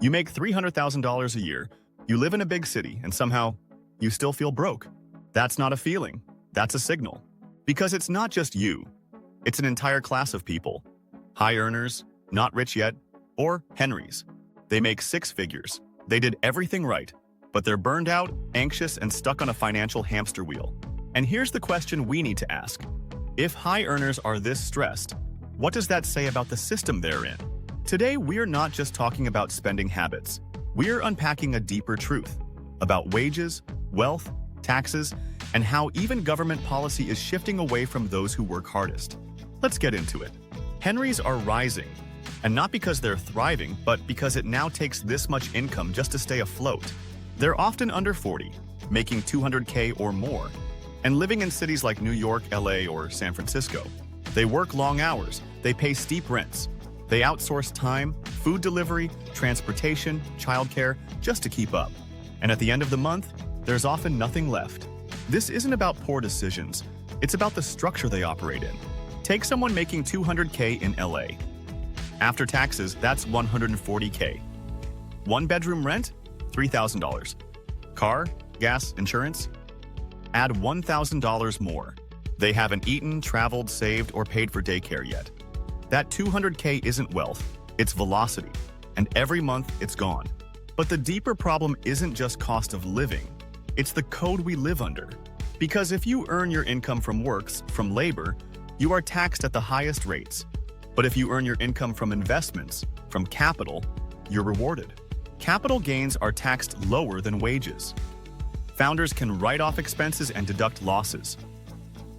You make $300,000 a year, you live in a big city, and somehow you still feel broke. That's not a feeling, that's a signal. Because it's not just you, it's an entire class of people. High earners, not rich yet, or Henrys. They make six figures. They did everything right, but they're burned out, anxious, and stuck on a financial hamster wheel. And here's the question we need to ask. If high earners are this stressed, what does that say about the system they're in? Today, we're not just talking about spending habits. We're unpacking a deeper truth about wages, wealth, taxes, and how even government policy is shifting away from those who work hardest. Let's get into it. Henrys are rising, and not because they're thriving, but because it now takes this much income just to stay afloat. They're often under 40, making $200K or more, and living in cities like New York, LA, or San Francisco. They work long hours, they pay steep rents, they outsource time, food delivery, transportation, childcare, just to keep up. And at the end of the month, there's often nothing left. This isn't about poor decisions, it's about the structure they operate in. Take someone making $200K in LA. After taxes, that's $140K. One-bedroom rent? $3,000. Car, gas, insurance? Add $1,000 more. They haven't eaten, traveled, saved, or paid for daycare yet. That $200K isn't wealth, it's velocity, and every month it's gone. But the deeper problem isn't just cost of living, it's the code we live under. Because if you earn your income from works, from labor, you are taxed at the highest rates. But if you earn your income from investments, from capital, you're rewarded. Capital gains are taxed lower than wages. Founders can write off expenses and deduct losses.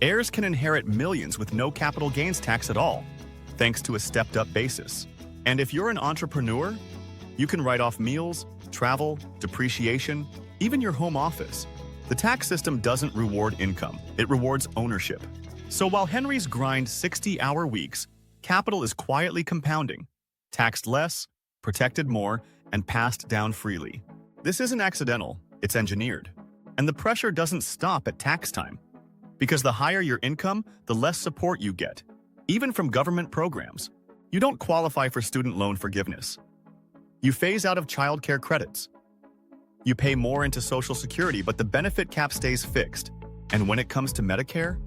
Heirs can inherit millions with no capital gains tax at all, thanks to a stepped-up basis. And if you're an entrepreneur, you can write off meals, travel, depreciation, even your home office. The tax system doesn't reward income, it rewards ownership. So while Henrys grind 60-hour weeks, capital is quietly compounding, taxed less, protected more, and passed down freely. This isn't accidental, it's engineered. And the pressure doesn't stop at tax time. Because the higher your income, the less support you get, even from government programs. You don't qualify for student loan forgiveness. You phase out of childcare credits. You pay more into Social Security, but the benefit cap stays fixed. And when it comes to Medicare,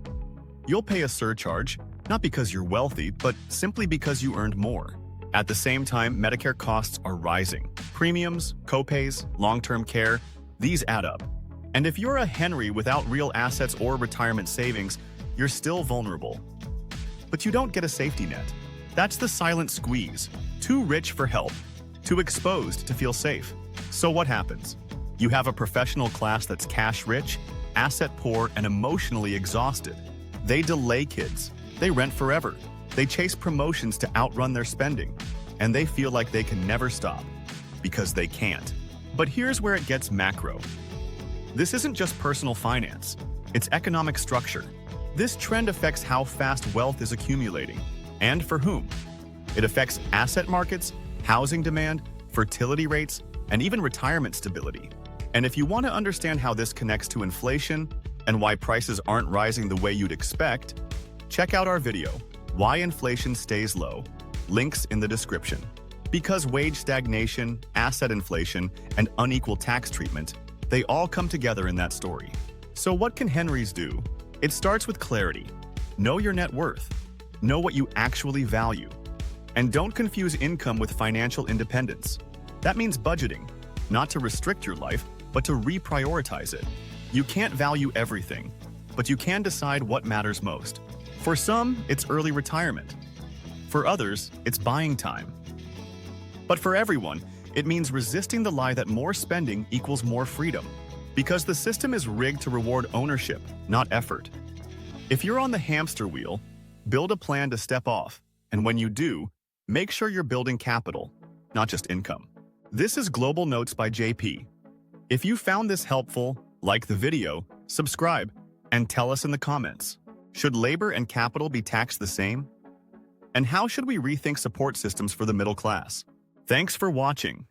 you'll pay a surcharge, not because you're wealthy, but simply because you earned more. At the same time, Medicare costs are rising. Premiums, copays, long-term care, these add up. And if you're a Henry without real assets or retirement savings, you're still vulnerable. But you don't get a safety net. That's the silent squeeze. Too rich for help, too exposed to feel safe. So what happens? You have a professional class that's cash-rich, asset-poor, and emotionally exhausted. They delay kids. They rent forever. They chase promotions to outrun their spending. And they feel like they can never stop. Because they can't. But here's where it gets macro. This isn't just personal finance. It's economic structure. This trend affects how fast wealth is accumulating. And for whom? It affects asset markets, housing demand, fertility rates, and even retirement stability. And if you want to understand how this connects to inflation and why prices aren't rising the way you'd expect, check out our video, Why Inflation Stays Low, links in the description. Because wage stagnation, asset inflation, and unequal tax treatment, they all come together in that story. So what can Henrys do? It starts with clarity. Know your net worth. Know what you actually value. And don't confuse income with financial independence. That means budgeting, not to restrict your life, but to reprioritize it. You can't value everything, but you can decide what matters most. For some, it's early retirement. For others, it's buying time. But for everyone, it means resisting the lie that more spending equals more freedom. Because the system is rigged to reward ownership, not effort. If you're on the hamster wheel, build a plan to step off. And when you do, make sure you're building capital, not just income. This is Global Notes by JP. If you found this helpful, like the video, subscribe, and tell us in the comments. Should labor and capital be taxed the same? And how should we rethink support systems for the middle class? Thanks for watching.